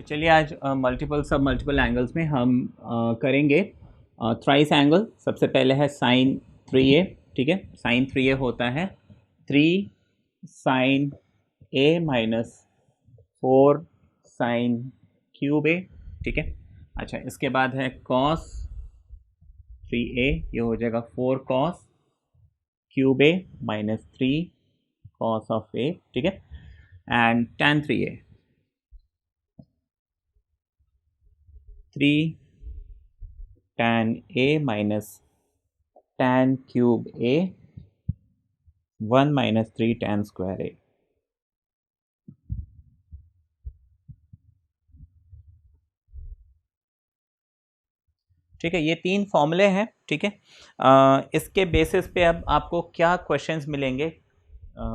तो चलिए आज मल्टीपल सब मल्टीपल एंगल्स में हम करेंगे थ्राइस एंगल। सबसे पहले है साइन 3a, ठीक है। साइन 3a होता है 3 sine a minus 4 sine cube a, ठीक है। अच्छा, इसके बाद है कॉस 3a, ये हो जाएगा 4 cos cube a minus 3 cos of a, ठीक है। And tan 3a 3 tan a minus tan cube a 1 minus 3 tan square a। ठीक है, ये 3 फॉर्मूले हैं, ठीक है। इसके बेसिस पे अब आपको क्या क्वेश्चंस मिलेंगे,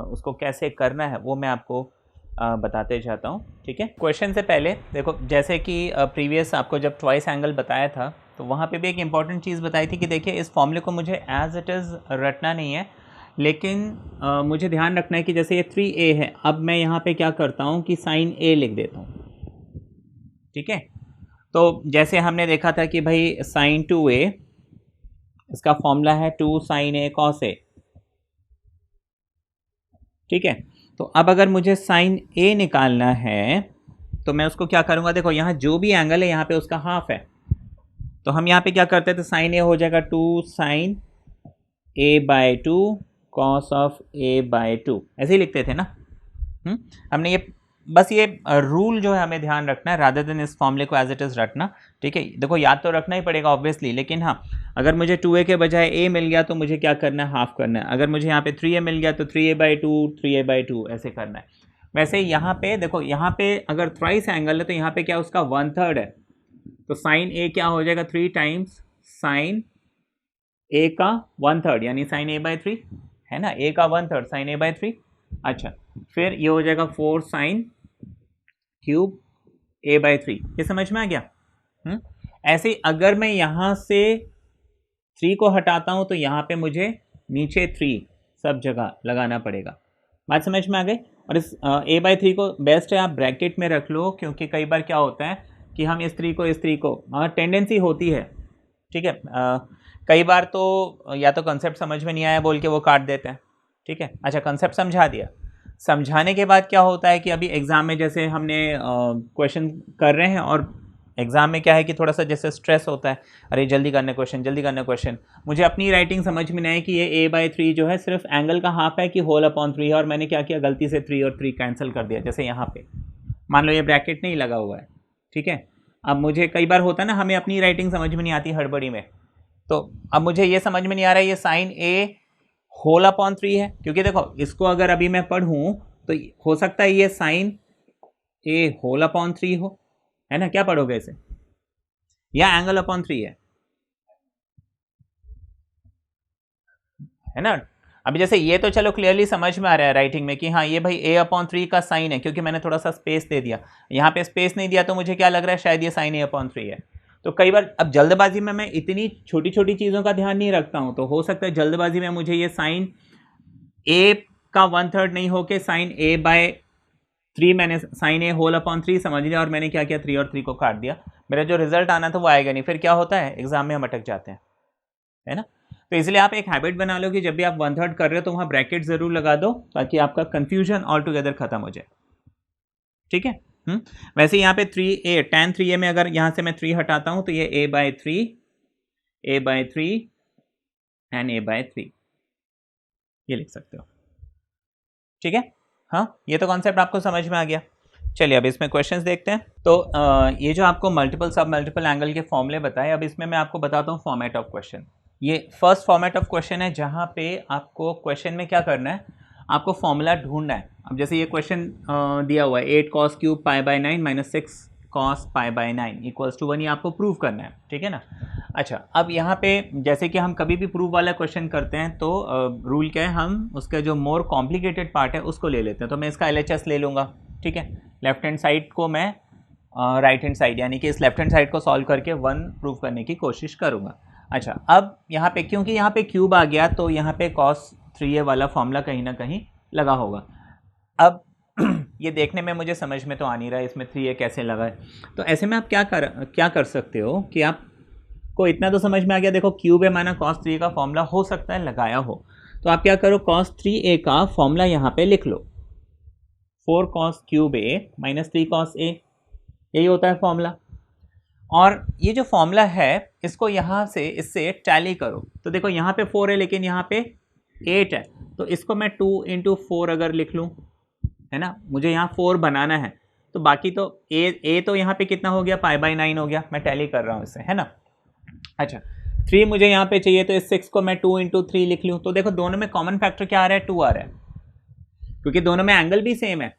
उसको कैसे करना है वो मैं आपको बताते जाता हूँ, ठीक है। क्वेश्चन से पहले देखो, जैसे कि प्रीवियस आपको जब ट्वाइस एंगल बताया था तो वहाँ पे भी एक इम्पॉर्टेंट चीज़ बताई थी कि देखिए इस फॉर्मूले को मुझे एज इट इज़ रटना नहीं है, लेकिन मुझे ध्यान रखना है कि जैसे ये 3a है, अब मैं यहाँ पे क्या करता हूँ कि साइन a लिख देता हूँ, ठीक है। तो जैसे हमने देखा था कि भाई साइन 2a, इसका फॉर्मूला है 2 साइन a कॉस a, ठीक है। तो अब अगर मुझे साइन a निकालना है तो मैं उसको क्या करूँगा, देखो यहाँ जो भी एंगल है यहाँ पे उसका हाफ है, तो हम यहाँ पे क्या करते हैं, तो साइन a हो जाएगा 2 sine a by 2 cos of a by 2, ऐसे ही लिखते थे ना। हमने ये बस ये रूल जो है हमें ध्यान रखना है, रादर देन इस फॉर्मूले को एज इट इज़ रटना, ठीक है। देखो याद तो रखना ही पड़ेगा ऑब्वियसली, लेकिन हाँ, अगर मुझे 2a के बजाय a मिल गया तो मुझे क्या करना है, हाफ करना है। अगर मुझे यहाँ पे 3a मिल गया तो 3a बाई 2 3a बाई 2 ऐसे करना है। वैसे यहाँ पे देखो, यहाँ पे अगर थ्राइस एंगल है तो यहाँ पे क्या उसका 1/3 है, तो साइन a क्या हो जाएगा 3 टाइम्स साइन a का 1/3 यानी साइन a बाई 3 है ना, a का 1/3 साइन a बाई 3। अच्छा, फिर ये हो जाएगा 4 साइन क्यूब a बाई 3, ये समझ में आ गया। ऐसे अगर मैं यहाँ से 3 को हटाता हूँ तो यहाँ पे मुझे नीचे 3 सब जगह लगाना पड़ेगा, बात समझ में आ गई। और इस a बाई 3 को बेस्ट है आप ब्रैकेट में रख लो, क्योंकि कई बार क्या होता है कि हम इस 3 को टेंडेंसी होती है, ठीक है। कई बार तो या तो कंसेप्ट समझ में नहीं आया बोल के वो काट देते हैं, ठीक है। अच्छा, कंसेप्ट समझा दिया, समझाने के बाद क्या होता है कि अभी एग्ज़ाम में जैसे हमने क्वेश्चन कर रहे हैं, और एग्ज़ाम में क्या है कि थोड़ा सा जैसे स्ट्रेस होता है, अरे जल्दी करना क्वेश्चन, जल्दी करना क्वेश्चन। मुझे अपनी राइटिंग समझ में नहीं आई कि ये a बाई 3 जो है सिर्फ एंगल का हाफ है कि होल अपॉन 3 है, और मैंने क्या किया, गलती से 3 और 3 कैंसिल कर दिया। जैसे यहाँ पे मान लो ये ब्रैकेट नहीं लगा हुआ है, ठीक है। अब मुझे कई बार होता है ना, हमें अपनी राइटिंग समझ में नहीं आती हड़बड़ी में, तो अब मुझे ये समझ में नहीं आ रहा है ये साइन a होल अपॉन 3 है, क्योंकि देखो इसको अगर अभी मैं पढ़ूँ तो हो सकता है ये साइन a होल अपॉन 3 हो, है ना। क्या पढ़ोगे इसे, या एंगल अपॉन 3 है ना। अभी जैसे ये तो चलो क्लियरली समझ में आ रहा है राइटिंग में कि हाँ ये भाई a अपॉन 3 का साइन है, क्योंकि मैंने थोड़ा सा स्पेस दे दिया, यहाँ पे स्पेस नहीं दिया तो मुझे क्या लग रहा है, शायद ये साइन a अपॉन 3 है। तो कई बार अब जल्दबाजी में मैं इतनी छोटी छोटी चीज़ों का ध्यान नहीं रखता हूँ, तो हो सकता है जल्दबाजी में मुझे ये साइन a का 1/3 नहीं होके साइन a बाय 3, मैंने साइन a होल अपॉन 3 समझ लिया, और मैंने क्या किया 3 और 3 को काट दिया, मेरा जो रिजल्ट आना था वो आएगा नहीं। फिर क्या होता है, एग्जाम में हम अटक जाते हैं, है ना। तो इसलिए आप एक हैबिट बना लो कि जब भी आप 1/3 कर रहे हो तो वहाँ ब्रैकेट जरूर लगा दो, ताकि आपका कंफ्यूजन ऑल टुगेदर खत्म हो जाए, ठीक है। वैसे यहाँ पे 3a tan 3a में अगर यहाँ से मैं 3 हटाता हूँ तो ये a by 3 and a by 3 ये लिख सकते हो, ठीक है। हाँ, ये तो कॉन्सेप्ट आपको समझ में आ गया। चलिए अब इसमें क्वेश्चंस देखते हैं। तो ये जो आपको मल्टीपल सब मल्टीपल एंगल के फॉर्मूले बताए, अब इसमें मैं आपको बताता हूँ फॉर्मेट ऑफ क्वेश्चन। ये फर्स्ट फॉर्मेट ऑफ क्वेश्चन है, जहाँ पे आपको क्वेश्चन में क्या करना है, आपको फॉर्मूला ढूंढना है। अब जैसे ये क्वेश्चन दिया हुआ है 8 cos cube pi by 9 minus 6 cos pi by 9 equals to 1, ये आपको प्रूव करना है, ठीक है ना। अच्छा, अब यहाँ पे जैसे कि हम कभी भी प्रूव वाला क्वेश्चन करते हैं तो रूल क्या है, हम उसका जो मोर कॉम्प्लिकेटेड पार्ट है उसको ले लेते हैं। तो मैं इसका LHS ले लूँगा, ठीक है। लेफ्ट हैंड साइड को मैं राइट हैंड साइड, यानी कि इस लेफ्ट हैंड साइड को सॉल्व करके 1 प्रूव करने की कोशिश करूँगा। अच्छा, अब यहाँ पे क्योंकि यहाँ पे क्यूब आ गया तो यहाँ पे cos 3a वाला फॉर्मूला कहीं ना कहीं लगा होगा। अब ये देखने में मुझे समझ में तो आ नहीं रहा है इसमें 3a कैसे लगा है। तो ऐसे में आप क्या कर सकते हो कि आपको इतना तो समझ में आ गया, देखो क्यूब ए माना cos 3a का फॉर्मूला हो सकता है लगाया हो, तो आप क्या करो cos 3a का फॉर्मूला यहाँ पे लिख लो, 4 cos cube A minus 3 cos a, यही होता है फॉर्मूला। और ये जो फॉर्मूला है इसको यहाँ से इससे टैली करो, तो देखो यहाँ पे 4 है लेकिन यहाँ पे 8 है, तो इसको मैं 2 इंटू 4 अगर लिख लूँ, है ना, मुझे यहाँ 4 बनाना है, तो बाकी तो ए तो यहाँ पे कितना हो गया, π/9 हो गया, मैं टैली कर रहा हूँ इससे, है ना। अच्छा 3 मुझे यहाँ पे चाहिए, तो इस 6 को मैं 2 इंटू 3 लिख लूँ, तो देखो दोनों में कॉमन फैक्टर क्या आ रहा है, 2 आ रहा है, क्योंकि दोनों में एंगल भी सेम है।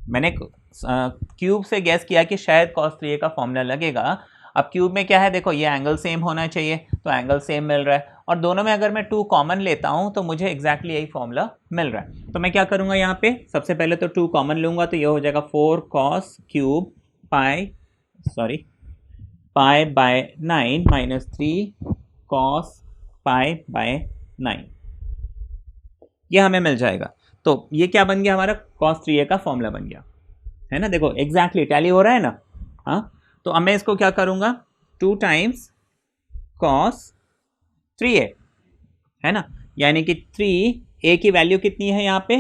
मैंने क्यूब से गैस किया कि शायद cos 3a का फॉर्मूला लगेगा, अब क्यूब में क्या है, देखो ये एंगल सेम होना चाहिए, तो एंगल सेम मिल रहा है, और दोनों में अगर मैं 2 कॉमन लेता हूं तो मुझे एग्जैक्टली यही फॉर्मूला मिल रहा है। तो मैं क्या करूंगा, यहाँ पे सबसे पहले तो 2 कॉमन लूंगा, तो ये हो जाएगा 4 cos क्यूब π/9 माइनस 3 cos π/9, ये हमें मिल जाएगा। तो ये क्या बन गया, हमारा cos 3a का फॉर्मूला बन गया, है ना, देखो एग्जैक्टली टैली हो रहा है ना। हाँ, तो अब मैं इसको क्या करूंगा, 2 टाइम्स cos 3a, है ना, यानी कि 3a की वैल्यू कितनी है यहाँ पे,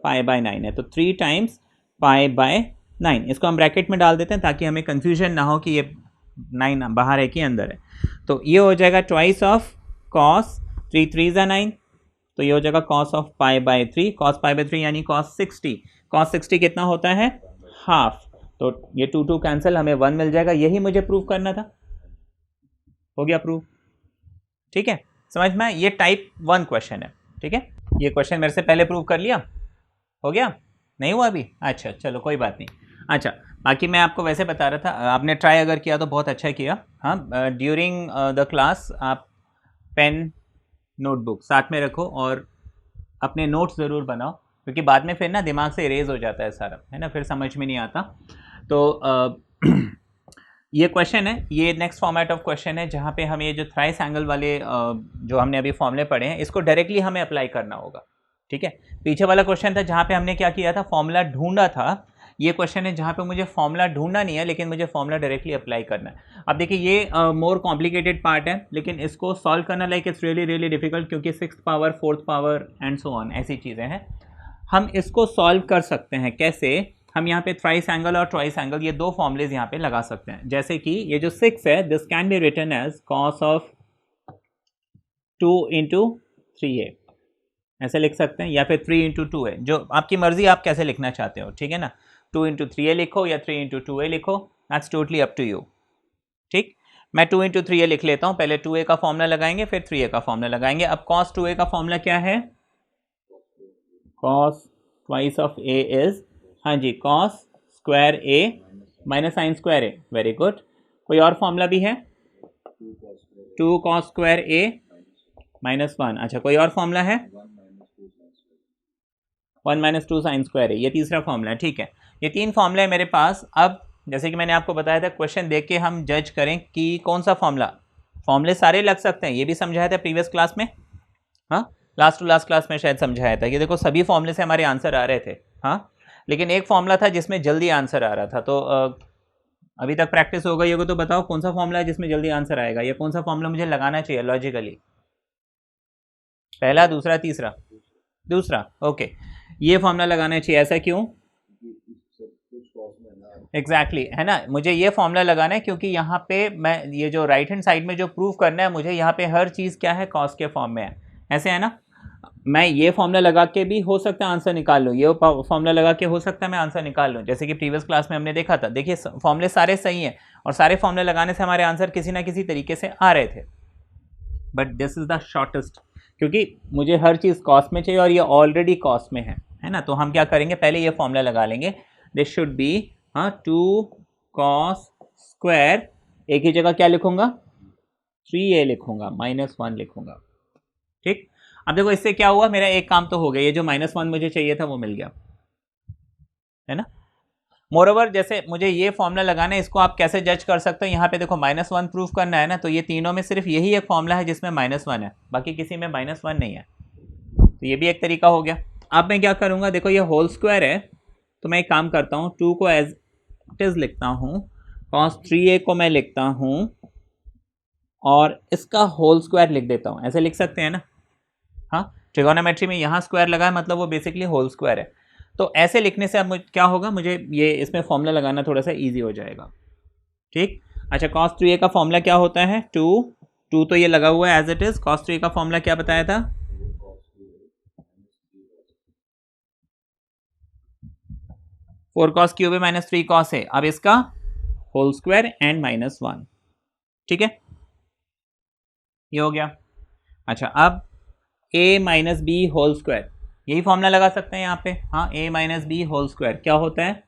π/9 है, तो 3 टाइम्स π/9, इसको हम ब्रैकेट में डाल देते हैं ताकि हमें कंफ्यूजन ना हो कि ये 9 बाहर है कि अंदर है। तो ये हो जाएगा ट्वाइस ऑफ cos 3 3 9, तो ये हो जाएगा cos ऑफ π/3, cos π/3 यानी cos 60, cos 60 कितना होता है, हाफ, तो ये 2 2 कैंसिल, हमें 1 मिल जाएगा, यही मुझे प्रूव करना था, हो गया प्रूव। ठीक है, समझ में, ये टाइप 1 क्वेश्चन है। ठीक है, ये क्वेश्चन मेरे से पहले प्रूव कर लिया, हो गया, नहीं हुआ अभी, अच्छा चलो कोई बात नहीं। अच्छा बाकी मैं आपको वैसे बता रहा था, आपने ट्राई अगर किया तो बहुत अच्छा किया। हाँ, ड्यूरिंग द क्लास आप पेन नोटबुक साथ में रखो और अपने नोट्स ज़रूर बनाओ, क्योंकि बाद में फिर ना दिमाग से इरेज हो जाता है सारा, है ना, फिर समझ में नहीं आता। तो ये क्वेश्चन है, ये नेक्स्ट फॉर्मेट ऑफ क्वेश्चन है जहाँ पे हमें ये जो थ्राइस एंगल वाले जो हमने अभी फॉर्मूले पढ़े हैं इसको डायरेक्टली हमें अप्लाई करना होगा। ठीक है, पीछे वाला क्वेश्चन था जहाँ पे हमने क्या किया था, फॉर्मूला ढूंढा था, ये क्वेश्चन है जहाँ पे मुझे फॉर्मूला ढूंढना नहीं है लेकिन मुझे फॉर्मूला डायरेक्टली अप्लाई करना है। अब देखिए ये मोर कॉम्प्लिकेटेड पार्ट है, लेकिन इसको सॉल्व करना लाइक इट्स रियली डिफिकल्ट, क्योंकि 6th power 4th power and so on ऐसी चीज़ें हैं। हम इसको सॉल्व कर सकते हैं कैसे, हम यहाँ पे थ्राइस एंगल और ट्वाइस एंगल ये 2 फॉर्मूलेज यहाँ पे लगा सकते हैं। जैसे कि ये जो 6 है, this can be written as cos of 2 into 3a, ऐसे लिख सकते हैं, या फिर 3 इंटू 2a, जो आपकी मर्जी, आप कैसे लिखना चाहते हो। ठीक है ना, 2 इंटू 3a लिखो या 3 इंटू 2a लिखो, that's totally up to you. ठीक, मैं 2 इंटू 3a लिख लेता हूँ, पहले 2a का फॉर्मूला लगाएंगे फिर 3a का फॉर्मूला लगाएंगे। अब cos 2a का फॉर्मूला क्या है, cos twice of a is, हाँ जी, cos square a minus sine square a, very good. कोई और फॉर्मूला भी है, 2 cos स्क्वायर a माइनस 1, अच्छा कोई और फॉर्मूला है, 1 माइनस 2 साइन स्क्वायर a, ये तीसरा फॉर्मूला है। ठीक है, ये 3 फॉर्मूला है मेरे पास। अब जैसे कि मैंने आपको बताया था, क्वेश्चन देख के हम जज करें कि कौन सा फॉर्मूला, फॉर्मूले सारे लग सकते हैं, ये भी समझाया था प्रीवियस क्लास में, हाँ लास्ट टू लास्ट क्लास में शायद समझाया था कि देखो सभी फॉर्मूले से हमारे आंसर आ रहे थे, हाँ, लेकिन एक फॉर्मूला था जिसमें जल्दी आंसर आ रहा था। तो अभी तक प्रैक्टिस हो गई होगी, तो बताओ कौन सा फॉर्मूला है जिसमें जल्दी आंसर आएगा, या कौन सा फॉर्मूला मुझे लगाना चाहिए लॉजिकली, पहला, दूसरा, तीसरा, दूसरा, ओके, ये फॉर्मूला लगाना चाहिए, ऐसा क्यों, एग्जैक्टली है ना, मुझे ये फॉर्मूला लगाना है क्योंकि यहाँ पे मैं ये जो राइट हैंड साइड में जो प्रूव करना है मुझे, यहाँ पे हर चीज़ क्या है, कॉस के फॉर्म में है, ऐसे है ना। मैं ये फॉर्मूला लगा के भी हो सकता है आंसर निकाल लूँ, ये फॉर्मूला लगा के हो सकता है मैं आंसर निकाल लूँ, जैसे कि प्रीवियस क्लास में हमने देखा था। देखिए फॉर्मूले सारे सही हैं और सारे फॉर्मूले लगाने से हमारे आंसर किसी ना किसी तरीके से आ रहे थे, but this is the shortest, क्योंकि मुझे हर चीज़ कॉस में चाहिए और ये ऑलरेडी कॉस में है ना। तो हम क्या करेंगे, पहले ये फॉर्मूला लगा लेंगे, दिस शुड बी, हाँ, 2 cos स्क्वायर, एक ही जगह क्या लिखूंगा, 3a लिखूंगा, माइनस 1 लिखूंगा। ठीक, अब देखो इससे क्या हुआ, मेरा एक काम तो हो गया, ये जो -1 मुझे चाहिए था वो मिल गया, है ना। मोरओवर जैसे मुझे ये फॉर्मूला लगाना है, इसको आप कैसे जज कर सकते हो, यहाँ पे देखो -1 प्रूफ करना है ना, तो ये तीनों में सिर्फ यही एक फॉर्मूला है जिसमें -1 है, बाकी किसी में -1 नहीं है, तो ये भी एक तरीका हो गया। अब मैं क्या करूँगा, देखो ये होल स्क्वायर है, तो मैं एक काम करता हूँ, 2 को एज इट इज़ लिखता हूँ, cos 3a को मैं लिखता हूँ और इसका होल स्क्वायर लिख देता हूँ। ऐसे लिख सकते हैं ना? हाँ, ट्रिगोनोमेट्री में यहाँ स्क्वायर लगा है मतलब वो बेसिकली होल स्क्वायर है। तो ऐसे लिखने से अब मुझे क्या होगा, मुझे ये इसमें फॉर्मूला लगाना थोड़ा सा ईजी हो जाएगा। ठीक, अच्छा, cos 3a का फॉर्मूला क्या होता है? 2 तो ये लगा हुआ है as it is. cos 3a का फॉर्मूला क्या बताया था? 4 cos क्यूब है माइनस 3 cos है। अब इसका होल स्क्वायर एंड -1। ठीक है, ये हो गया। अच्छा, अब a minus B whole square, यही फॉर्मूला लगा सकते हैं यहाँ पे। हाँ, a minus B whole square क्या होता है?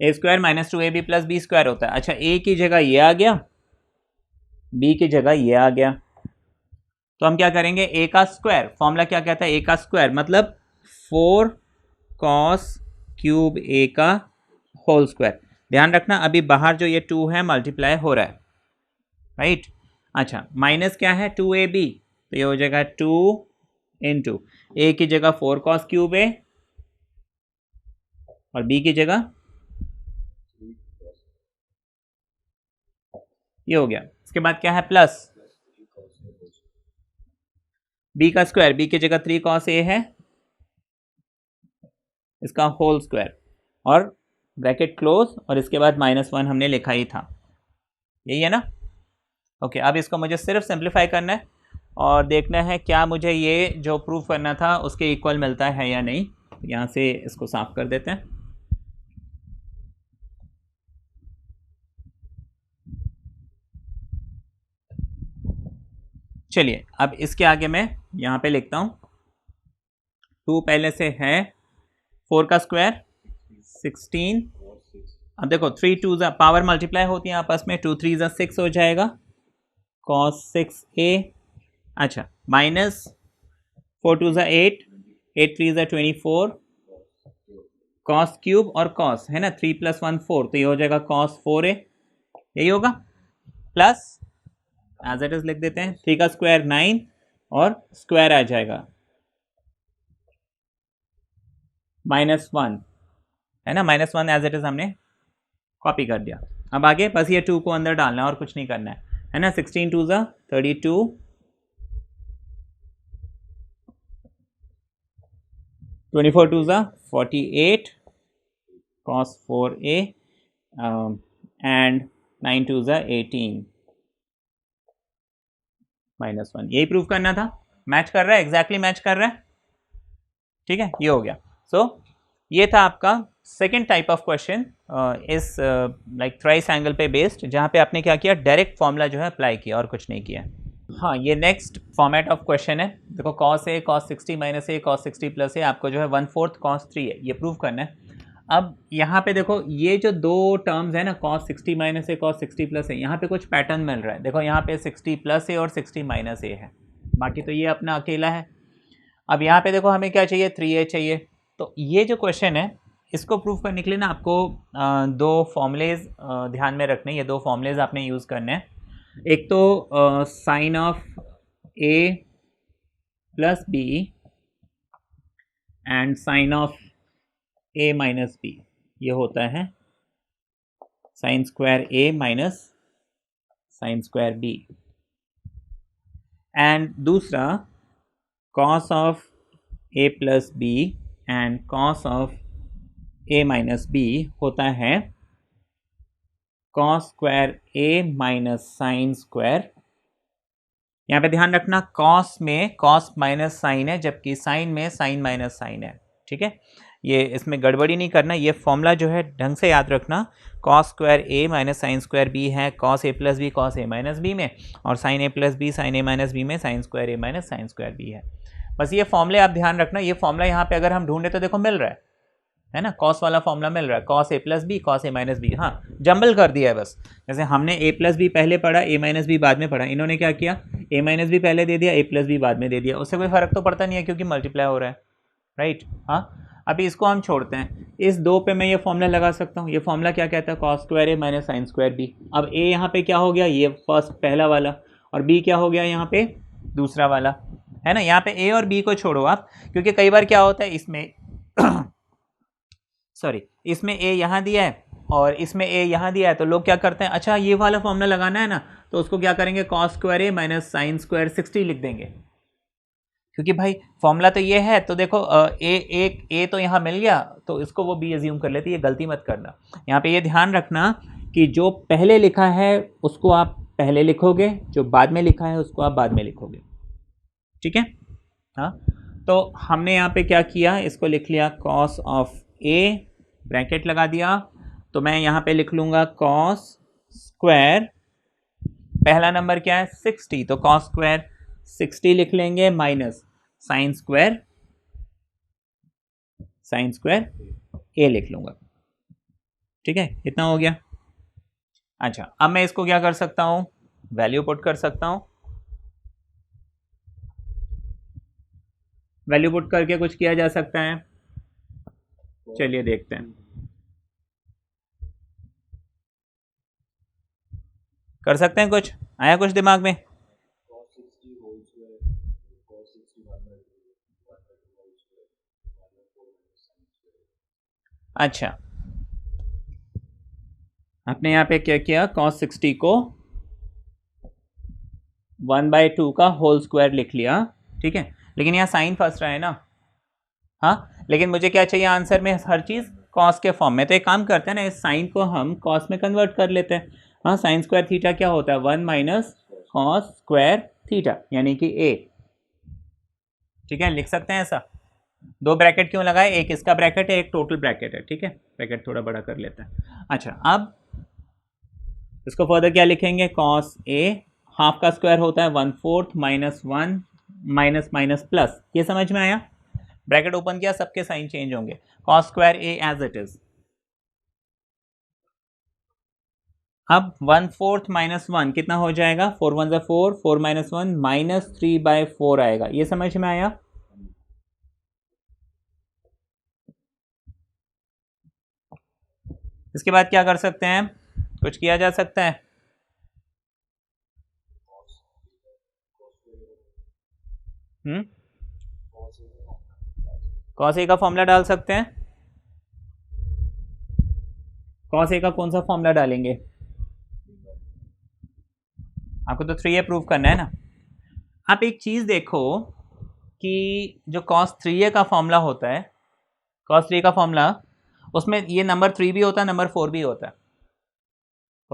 a square minus 2ab plus B square होता है। अच्छा, a की जगह ये आ गया, b की जगह ये आ गया, तो हम क्या करेंगे? a का स्क्वायर, फॉर्मूला क्या कहता है? a का स्क्वायर मतलब 4 cos क्यूब a का होल स्क्वायर। ध्यान रखना अभी बाहर जो ये 2 है मल्टीप्लाई हो रहा है, राइट। अच्छा, माइनस क्या है? 2ab, तो ये हो जाएगा 2 इंटू a की जगह 4 cos क्यूब a और b की जगह ये हो गया। इसके बाद क्या है? प्लस b का स्क्वायर, b की जगह 3 cos a है, इसका होल स्क्वायर और ब्रैकेट क्लोज, और इसके बाद -1 हमने लिखा ही था, यही है ना? ओके, अब इसको मुझे सिर्फ सिंप्लीफाई करना है और देखना है क्या मुझे ये जो प्रूफ करना था उसके इक्वल मिलता है या नहीं। यहाँ से इसको साफ कर देते हैं। चलिए, अब इसके आगे मैं यहाँ पे लिखता हूँ, 2 पहले से है, 4 का स्क्वायर 16। अब देखो 3 2 पावर मल्टीप्लाई होती है आपस में, 2 3 6 हो जाएगा, cos 6a। अच्छा, माइनस 4 2 8, 8 3 24, cos क्यूब और cos है ना, 3 + 1 4, तो ये हो जाएगा cos 4a, यही होगा। प्लस एज इट इज लिख देते हैं, 3 का स्क्वायर 9 और स्क्वायर आ जाएगा -1, है ना, -1 एज इट इज हमने कॉपी कर दिया। अब आगे बस ये 2 को अंदर डालना है और कुछ नहीं करना है ना। 16 2 32, 24 2 48, cos 4a एंड 9 2 18, -1। यही प्रूफ करना था। मैच कर रहा है, एग्जैक्टली मैच कर रहा है। ठीक है, ये हो गया। सो ये था आपका सेकेंड टाइप ऑफ क्वेश्चन इस लाइक थ्राइस एंगल पे बेस्ड, जहाँ पे आपने क्या किया, डायरेक्ट फॉर्मूला जो है अप्लाई किया और कुछ नहीं किया। हाँ, ये नेक्स्ट फॉर्मेट ऑफ क्वेश्चन है। देखो, cos a cos 60 minus a cos 60 plus a, आपको जो है 1/4 cos 3 है, ये प्रूव करना है। अब यहाँ पे देखो, ये जो दो टर्म्स है ना, cos 60 minus a cos 60 plus a, यहाँ पे कुछ पैटर्न मिल रहा है। देखो, यहाँ पे 60 प्लस a और 60 माइनस a है, बाकी तो ये अपना अकेला है। अब यहाँ पे देखो, हमें क्या चाहिए? 3a चाहिए। तो ये जो क्वेश्चन है, इसको प्रूव करने के लिए ना आपको दो फॉर्मूलेज ध्यान में रखने, ये दो फॉर्मूलेज आपने यूज़ करने हैं। एक तो sine of a plus b and sine of a minus b, ये होता है sine square a minus sine square b। And दूसरा cos of a plus b and cos of a minus b होता है cos square a minus sine square. यहाँ पे ध्यान रखना, cos में cos माइनस साइन है, जबकि साइन में साइन माइनस साइन है। ठीक है, ये इसमें गड़बड़ी नहीं करना, ये फॉर्मूला जो है ढंग से याद रखना। cos square a minus sine square b है cos a plus B cos a minus b में, और sine a plus B sine a minus b में sine square a minus sine square b है। बस ये फॉर्मूले आप ध्यान रखना। ये फॉर्मूला यहाँ पे अगर हम ढूंढे तो देखो मिल रहा है ना, cos वाला फॉर्मूला मिल रहा है, cos a plus B cos a minus B. हाँ, जंबल कर दिया है बस, जैसे हमने a प्लस बी पहले पढ़ा, a माइनस बी बाद में पढ़ा, इन्होंने क्या किया, a माइनस बी पहले दे दिया, a प्लस बी बाद में दे दिया। उससे कोई फर्क तो पड़ता नहीं है क्योंकि मल्टीप्लाई हो रहा है, राइट। हाँ, अभी इसको हम छोड़ते हैं, इस दो पे मैं ये फॉर्मूला लगा सकता हूँ। ये फॉर्मूला क्या कहता है? cos square a minus sine square b। अब a यहाँ पे क्या हो गया? ये फर्स्ट पहला वाला, और b क्या हो गया यहाँ पे? दूसरा वाला, है ना। यहाँ पे ए और बी को छोड़ो आप, क्योंकि कई बार क्या होता है इसमें सॉरी, इसमें ए यहाँ दिया है और इसमें ए यहाँ दिया है, तो लोग क्या करते हैं, अच्छा ये वाला फॉर्मूला लगाना है ना, तो उसको क्या करेंगे, कॉस स्क्वायर ए माइनस साइन स्क्वायर 60 लिख देंगे, क्योंकि भाई फॉर्मूला तो ये है। तो देखो ए तो यहाँ मिल गया, तो इसको वो बी एज्यूम कर लेती है, ये गलती मत करना। यहाँ पे ये ध्यान रखना कि जो पहले लिखा है उसको आप पहले लिखोगे, जो बाद में लिखा है उसको आप बाद में लिखोगे, ठीक है। हाँ, तो हमने यहाँ पे क्या किया, इसको लिख लिया कॉस ऑफ ए, ब्रैकेट लगा दिया, तो मैं यहाँ पे लिख लूँगा कॉस स्क्वायर, पहला नंबर क्या है 60, तो कॉस स्क्वायर 60 लिख लेंगे, माइनस साइन स्क्वायर ए लिख लूँगा, ठीक है, इतना हो गया। अच्छा, अब मैं इसको क्या कर सकता हूँ, वैल्यू पुट कर सकता हूँ, वैल्यू पुट करके कुछ किया जा सकता है, चलिए देखते हैं, कर सकते हैं, कुछ आया कुछ दिमाग में। अच्छा, आपने यहाँ पे क्या किया, cos 60 को 1/2 का होल स्क्वायर लिख लिया, ठीक है, लेकिन यहाँ साइन फंस रहा है ना। हाँ, लेकिन मुझे क्या चाहिए आंसर में, हर चीज़ कॉस के फॉर्म में, तो एक काम करते हैं ना, इस साइन को हम कॉस में कन्वर्ट कर लेते हैं। हाँ, साइन स्क्वायर थीटा क्या होता है, 1 माइनस कॉस स्क्वायर थीटा, यानी कि ए, ठीक है, लिख सकते हैं ऐसा। दो ब्रैकेट क्यों लगाए, एक इसका ब्रैकेट है, एक टोटल ब्रैकेट है, ठीक है, ब्रैकेट थोड़ा बड़ा कर लेते हैं। अच्छा, अब इसको फर्दर क्या लिखेंगे, कॉस ए, हाफ का स्क्वायर होता है 1/4 माइनस 1 माइनस माइनस प्लस, ये समझ में आया। ब्रैकेट ओपन किया, सबके साइन चेंज होंगे, cos square A as it is. अब 1/4 माइनस 1 कितना हो जाएगा, 4 1 ज़ा 4, 4 माइनस 1 माइनस 3/4 आएगा, ये समझ में आया। इसके बाद क्या कर सकते हैं, कुछ किया जा सकता है, कॉस ए का फॉर्मूला डाल सकते हैं। कॉस ए का कौन सा फॉर्मूला डालेंगे, आपको तो 3a प्रूव करना है ना। आप एक चीज़ देखो कि जो cos 3a का फॉर्मूला होता है, cos 3 का फॉर्मूला, उसमें ये नंबर 3 भी होता है, नंबर 4 भी होता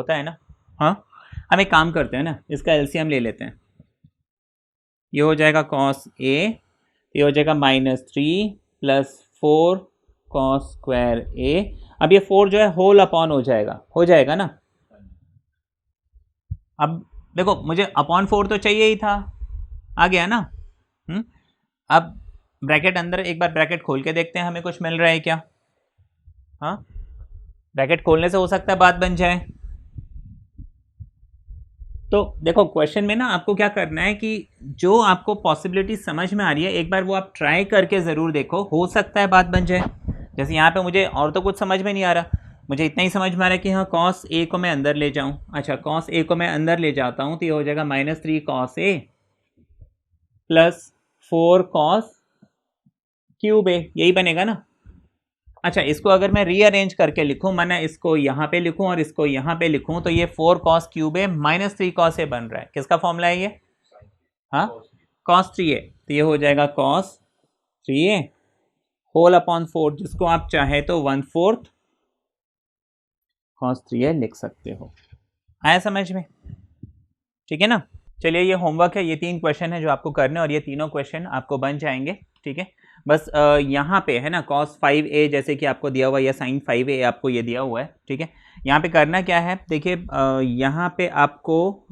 है ना। हाँ, हम एक काम करते हैं ना, इसका एलसीएम ले लेते हैं, ये हो जाएगा cos a, ये हो जाएगा -3 + 4 cos स्क्वायर a। अब ये 4 जो है होल अपॉन हो जाएगा ना। अब देखो, मुझे अपॉन 4 तो चाहिए ही था, आ गया ना। अब ब्रैकेट अंदर, एक बार ब्रैकेट खोल के देखते हैं हमें कुछ मिल रहा है क्या। हाँ, ब्रैकेट खोलने से हो सकता है बात बन जाए। तो देखो, क्वेश्चन में ना आपको क्या करना है कि जो आपको पॉसिबिलिटी समझ में आ रही है, एक बार वो आप ट्राई करके ज़रूर देखो, हो सकता है बात बन जाए। जैसे यहाँ पे मुझे और तो कुछ समझ में नहीं आ रहा, मुझे इतना ही समझ में आ रहा है कि हाँ, cos a को मैं अंदर ले जाऊँ। अच्छा, cos a को मैं अंदर ले जाता हूँ, तो ये हो जाएगा -3 cos a + 4 cos cube a, यही बनेगा ना। अच्छा, इसको अगर मैं रीअरेंज करके लिखूँ, माना इसको यहाँ पे लिखूँ और इसको यहाँ पे लिखूँ, तो ये 4 cos cube a -3 cos a बन रहा है। किसका फॉर्मूला है ये, हाँ, cos 3a, तो ये हो जाएगा cos 3a होल अपॉन 4, जिसको आप चाहे तो 1/4 cos 3a लिख सकते हो। आया समझ में, ठीक है ना। चलिए, ये होमवर्क है, ये 3 क्वेश्चन है जो आपको करने, और ये तीनों क्वेश्चन आपको बन जाएंगे, ठीक है। बस यहाँ पे है ना cos 5a जैसे कि आपको दिया हुआ है, या sin 5a आपको ये दिया हुआ है, ठीक है। यहाँ पे करना क्या है, देखिए यहाँ पे आपको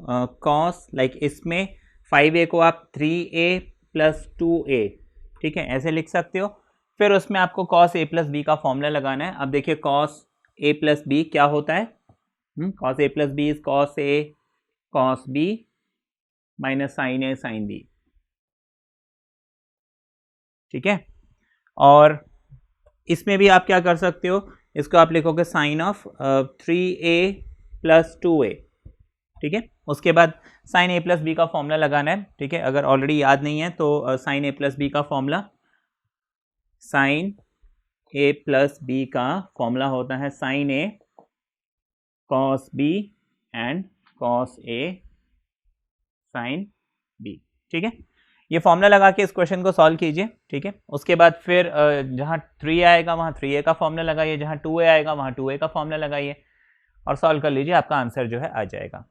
cos, लाइक इसमें 5a को आप 3a + 2a, ठीक है, ऐसे लिख सकते हो। फिर उसमें आपको cos a + b का फॉर्मूला लगाना है। अब देखिए cos a + b क्या होता है, cos a + b is cos a cos b minus sin a sin b, ठीक है। और इसमें भी आप क्या कर सकते हो, इसको आप लिखोगे sin ऑफ 3a + 2a, ठीक है। उसके बाद साइन ए प्लस बी का फॉर्मूला लगाना है, ठीक है। अगर ऑलरेडी याद नहीं है तो साइन ए प्लस बी का formula, sine A plus B का फॉर्मूला होता है sine A cos B and cos A sine B, ठीक है। ये फॉर्मूला लगा के इस क्वेश्चन को सॉल्व कीजिए, ठीक है। उसके बाद फिर जहाँ 3 आएगा वहाँ 3a का फॉर्मूला लगाइए, जहाँ 2a आएगा वहाँ 2a का फॉर्मूला लगाइए और सॉल्व कर लीजिए, आपका आंसर जो है आ जाएगा।